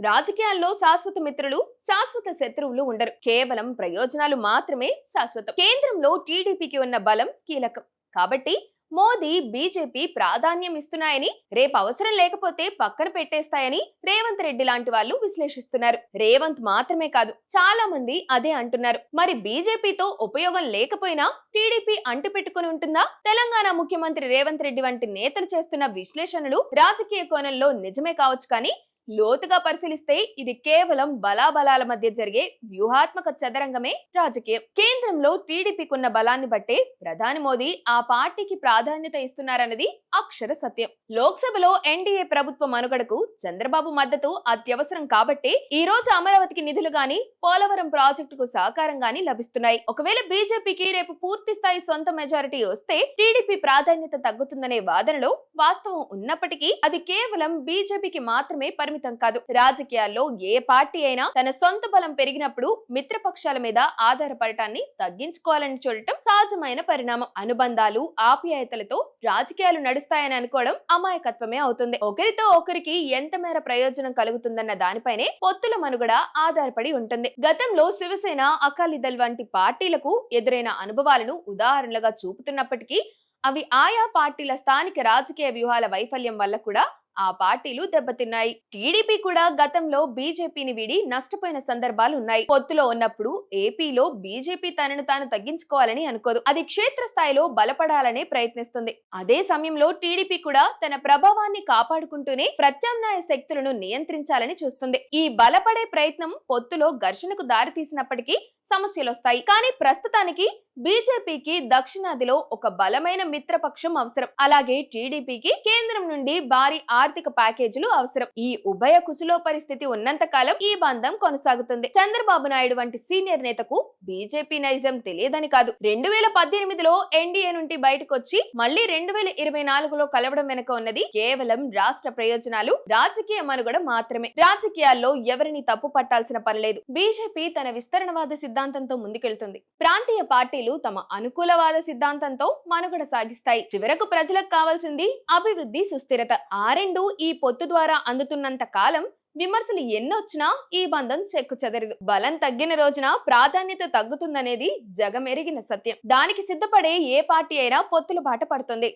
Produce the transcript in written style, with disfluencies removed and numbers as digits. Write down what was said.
రాజకీయాల్లో శాశ్వత మిత్రులు, శాశ్వత శత్రువులు ఉండరు. కేవలం ప్రయోజనాలు మాత్రమే శాశ్వతం. కేంద్రంలో టీడీపీకి ఉన్న బలం కీలకం. కాబట్టి మోదీ, బీజేపీ ప్రాధాన్యం ఇస్తున్నాయని, రేపు అవసరం లేకపోతే పక్కన పెట్టేస్తాయని రేవంత్ రెడ్డి లాంటి వాళ్ళు విశ్లేషిస్తున్నారు. రేవంత్ మాత్రమే కాదు, చాలా మంది అదే అంటున్నారు. మరి బీజేపీతో ఉపయోగం లేకపోయినా టీడీపీ అంటుపెట్టుకుని ఉంటుందా? తెలంగాణ ముఖ్యమంత్రి రేవంత్ రెడ్డి వంటి నేతలు చేస్తున్న విశ్లేషణలు రాజకీయ కోణంలో నిజమే కావచ్చు, కానీ లోతుగా పరిశీలిస్తే ఇది కేవలం బలాబలాల మధ్య జరిగే వ్యూహాత్మక చదరంగమే రాజకీయం. కేంద్రంలో టీడీపీకున్న బలాన్ని బట్టే ప్రధాని మోదీ ఆ పార్టీకి ప్రాధాన్యత ఇస్తున్నారన్నది అక్షర సత్యం. లోక్సభలో ఎన్డీఏ ప్రభుత్వ మనుగడకు చంద్రబాబు మద్దతు అత్యవసరం కాబట్టే ఈ రోజు అమరావతికి నిధులు గాని, పోలవరం ప్రాజెక్టుకు సహకారం గాని లభిస్తున్నాయి. ఒకవేళ బీజేపీకి రేపు పూర్తి స్థాయి సొంత మెజారిటీ వస్తే టీడీపీ ప్రాధాన్యత తగ్గుతుందనే వాదనలో వాస్తవం ఉన్నప్పటికీ అది కేవలం బీజేపీకి మాత్రమే పరిమితం కాదు. రాజకీయాల్లో ఏ పార్టీ అయినా తన సొంత బలం పెరిగినప్పుడు మిత్రపక్షాల మీద ఆధారపడటాన్ని తగ్గించుకోవాలని చూడటం సహజమైన పరిణామం. అనుబంధాలు, ఆప్యాయతలతో రాజకీయాలు నడుస్తాయని అనుకోవడం అమాయకత్వమే అవుతుంది. ఒకరితో ఒకరికి ఎంత మేర ప్రయోజనం కలుగుతుందన్న దానిపైనే పొత్తుల మనుగడ ఆధారపడి ఉంటుంది. గతంలో శివసేన, అకాలీదళ్ వంటి పార్టీలకు ఎదురైన అనుభవాలను ఉదాహరణలుగా చూపుతున్నప్పటికీ అవి ఆయా పార్టీల స్థానిక రాజకీయ వ్యూహాల వైఫల్యం వల్ల కూడా ఆ పార్టీలు దెబ్బతిన్నాయి. టీడీపీ కూడా గతంలో బీజేపీని వీడి నష్టపోయిన సందర్భాలు ఉన్నాయి. పొత్తులో ఉన్నప్పుడు ఏపీలో బీజేపీ తనను తాను తగ్గించుకోవాలని అనుకోదు. అది క్షేత్రస్థాయిలో బలపడాలనే ప్రయత్నిస్తుంది. అదే సమయంలో టీడీపీ కూడా తన ప్రభావాన్ని కాపాడుకుంటూనే ప్రత్యామ్నాయ శక్తులను నియంత్రించాలని చూస్తుంది. ఈ బలపడే ప్రయత్నం పొత్తులో ఘర్షణకు దారితీసినప్పటికీ సమస్యలొస్తాయి. కానీ ప్రస్తుతానికి బీజేపీకి దక్షిణాదిలో ఒక బలమైన మిత్రపక్షం అవసరం. అలాగే టీడీపీకి కేంద్రం నుండి భారీ ఆర్థిక ప్యాకేజీలు అవసరం. ఈ ఉభయ కుశలో పరిస్థితి ఉన్నంత కాలం ఈ బంధం కొనసాగుతుంది. చంద్రబాబు నాయుడు వంటి సీనియర్ నేతకు బీజేపీ నైజం తెలియదని కాదు. 2018లో ఎన్డీఏ నుండి బయటకు వచ్చి మళ్లీ 2024లో కలవడం వెనుక ఉన్నది కేవలం రాష్ట్ర ప్రయోజనాలు, రాజకీయ మనుగడ మాత్రమే. రాజకీయాల్లో ఎవరిని తప్పు పట్టాల్సిన పనిలేదు. బీజేపీ తన విస్తరణవాద సిద్ధాంతంతో ముందుకెళ్తుంది. ప్రాంతీయ పార్టీలు తమ అనుకూలవాద సిద్ధాంతంతో మనుగడ సాగిస్తాయి. చివరకు ప్రజలకు కావాల్సింది అభివృద్ధి, సుస్థిరత. ఆ రెండు ఈ పొత్తు ద్వారా అందుతున్నంత కాలం విమర్శలు ఎన్నొచ్చినా ఈ బంధం చెక్కు చెదరదు. బలం తగ్గిన రోజున ప్రాధాన్యత తగ్గుతుందనేది జగమెరిగిన సత్యం. దానికి సిద్ధపడే ఏ పార్టీ అయినా పొత్తుల బాట పడుతుంది.